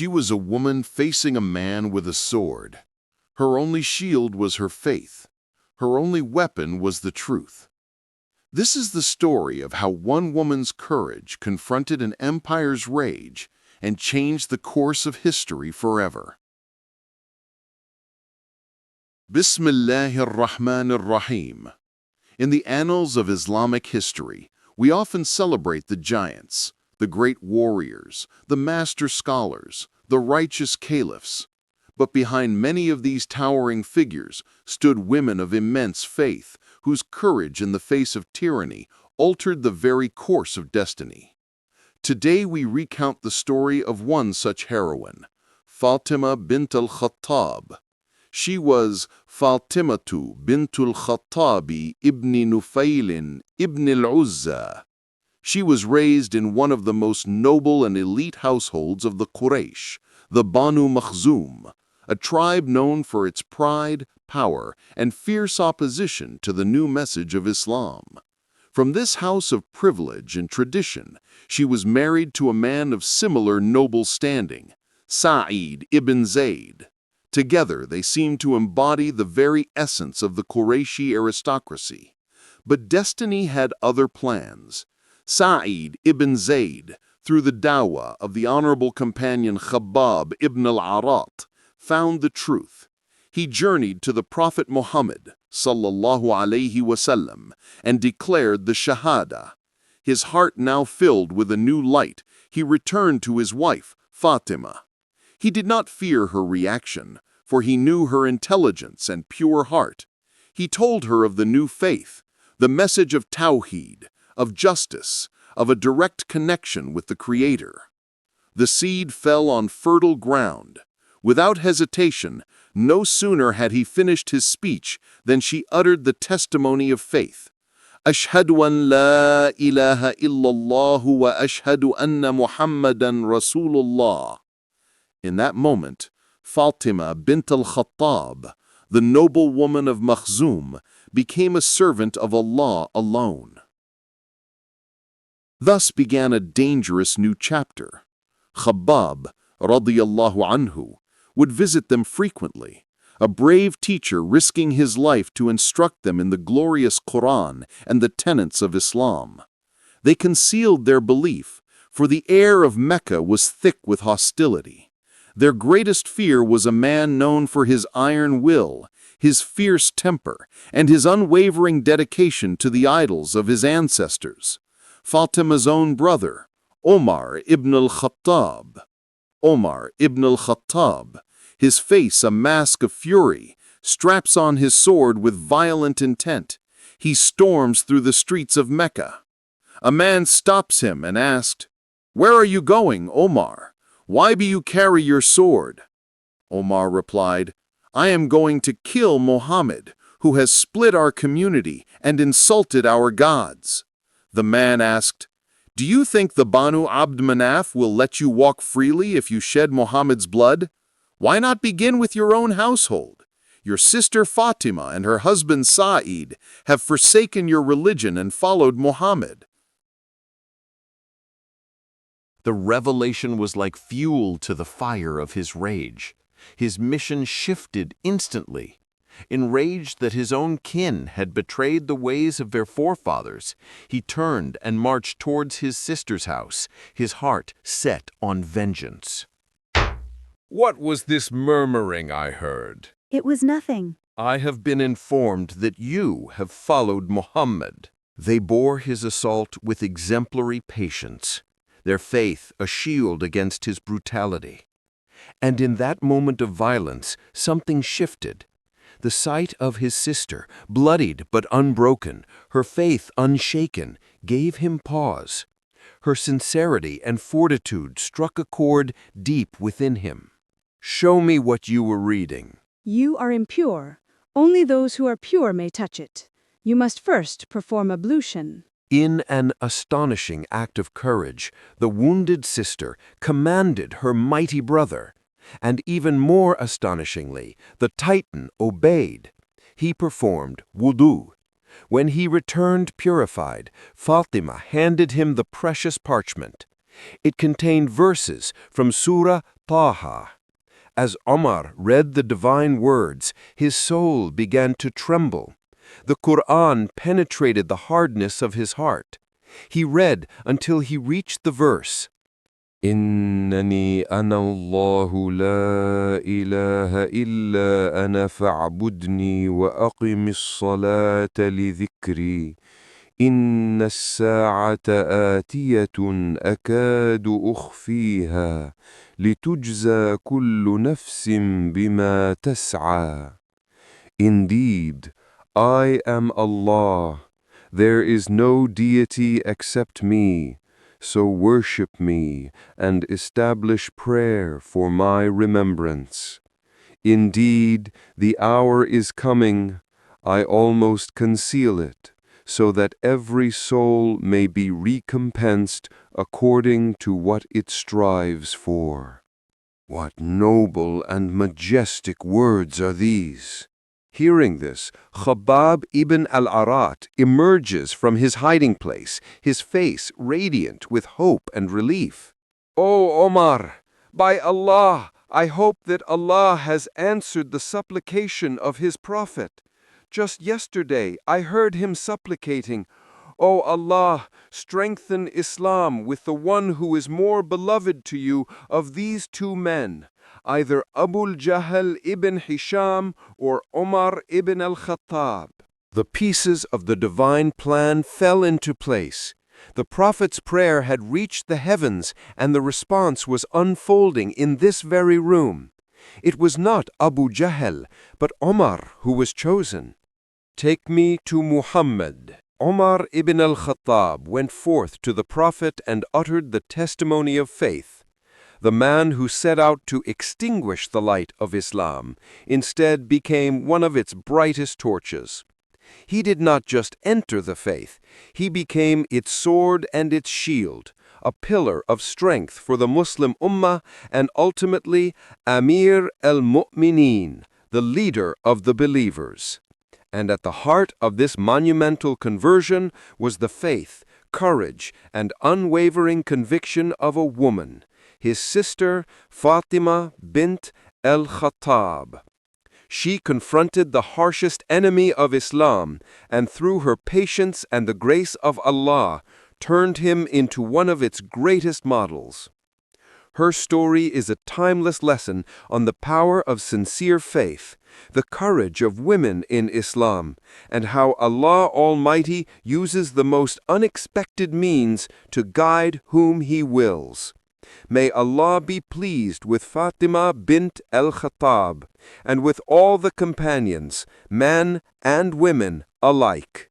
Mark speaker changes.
Speaker 1: She was a woman facing a man with a sword. Her only shield was her faith. Her only weapon was the truth. This is the story of how one woman's courage confronted an empire's rage and changed the course of history forever. Bismillahir Rahmanir Rahim. In the annals of Islamic history, we often celebrate the giants, the great warriors, the master scholars, the righteous caliphs. But behind many of these towering figures stood women of immense faith, whose courage in the face of tyranny altered the very course of destiny. Today we recount the story of one such heroine, Fatima Bint al-Khattab. She was Fatimatu Bint al-Khattabi ibn Nufailin ibn al-Uzza. She was raised in one of the most noble and elite households of the Quraysh, the Banu Makhzum, a tribe known for its pride, power, and fierce opposition to the new message of Islam. From this house of privilege and tradition, she was married to a man of similar noble standing, Sa'id ibn Zayd. Together they seemed to embody the very essence of the Qurayshi aristocracy. But destiny had other plans. Sa'id ibn Zayd, through the dawah of the honorable companion Khabbab ibn al-Arat, found the truth. He journeyed to the Prophet Muhammad sallallahu alaihi wasallam and declared the Shahada. His heart now filled with a new light, he returned to his wife, Fatima. He did not fear her reaction, for he knew her intelligence and pure heart. He told her of the new faith, the message of Tawheed, of justice, of a direct connection with the Creator. The seed fell on fertile ground. Without hesitation, no sooner had he finished his speech than she uttered the testimony of faith. Ashhadu an la ilaha illallah wa ashhadu anna Muhammadan Rasulullah. In that moment, Fatima bint al-Khattab, the noble woman of Makhzum, became a servant of Allah alone. Thus began a dangerous new chapter. Khabbab, radiyallahu anhu, would visit them frequently, a brave teacher risking his life to instruct them in the glorious Quran and the tenets of Islam. They concealed their belief, for the air of Mecca was thick with hostility. Their greatest fear was a man known for his iron will, his fierce temper, and his unwavering dedication to the idols of his ancestors. Fatima's own brother, Umar ibn al-Khattab. Umar ibn al-Khattab, his face a mask of fury, straps on his sword with violent intent. He storms through the streets of Mecca. A man stops him and asked, "Where are you going, Omar? Why do you carry your sword?" Omar replied, "I am going to kill Muhammad, who has split our community and insulted our gods." The man asked, "Do you think the Banu Abd Manaf will let you walk freely if you shed Muhammad's blood? Why not begin with your own household? Your sister Fatima and her husband Sa'id have forsaken your religion and followed Muhammad." The revelation was like fuel to the fire of his rage. His mission shifted instantly. Enraged that his own kin had betrayed the ways of their forefathers, he turned and marched towards his sister's house, his heart set on vengeance.
Speaker 2: What was this murmuring I heard?
Speaker 3: It was nothing.
Speaker 2: I have been informed that you have followed Muhammad.
Speaker 1: They bore his assault with exemplary patience, their faith a shield against his brutality. And in that moment of violence, something shifted. The sight of his sister, bloodied but unbroken, her faith unshaken, gave him pause. Her sincerity and fortitude struck a chord deep within him. "Show me what you were reading."
Speaker 3: You are impure. Only those who are pure may touch it. You must first perform ablution.
Speaker 1: In an astonishing act of courage, the wounded sister commanded her mighty brother. And even more astonishingly, the Titan obeyed. He performed wudu. When he returned purified, Fatima handed him the precious parchment.
Speaker 2: It contained verses from Surah Taha. As Umar read the divine words, his soul began to tremble. The Quran penetrated the hardness of his heart. He read until he reached the verse, إنني أنا الله لا إله إلا أنا فاعبدني وأقم الصلاة لذكري إن الساعة آتية أكاد أخفيها لتجزى كل نفس بما تسعى. Indeed, I am Allah. There is no deity except me. So worship me and establish prayer for my remembrance. Indeed, the hour is coming, I almost conceal it, so that every soul may be recompensed according to what it strives for. What noble and majestic words are these! Hearing this, Khabbab ibn al-Arat emerges from his hiding place, his face radiant with hope and relief. O Omar, by Allah, I hope that Allah has answered the supplication of His Prophet. Just yesterday I heard him supplicating, O Allah, strengthen Islam with the one who is more beloved to you of these two men, either Abu Jahl ibn Hisham or Umar ibn al-Khattab. The pieces of the divine plan fell into place. The Prophet's prayer had reached the heavens, and the response was unfolding in this very room. It was not Abu Jahl, but Umar who was chosen. Take me to Muhammad. Umar ibn al-Khattab went forth to the Prophet and uttered the testimony of faith. The man who set out to extinguish the light of Islam instead became one of its brightest torches. He did not just enter the faith, he became its sword and its shield, a pillar of strength for the Muslim Ummah and ultimately Amir al-Mu'mineen, the leader of the believers. And at the heart of this monumental conversion was the faith, courage, and unwavering conviction of a woman, his sister Fatima Bint al-Khattab. She confronted the harshest enemy of Islam, and through her patience and the grace of Allah, turned him into one of its greatest models. Her story is a timeless lesson on the power of sincere faith, the courage of women in Islam, and how Allah Almighty uses the most unexpected means to guide whom He wills. May Allah be pleased with Fatima bint al-Khattab and with all the companions, men and women alike.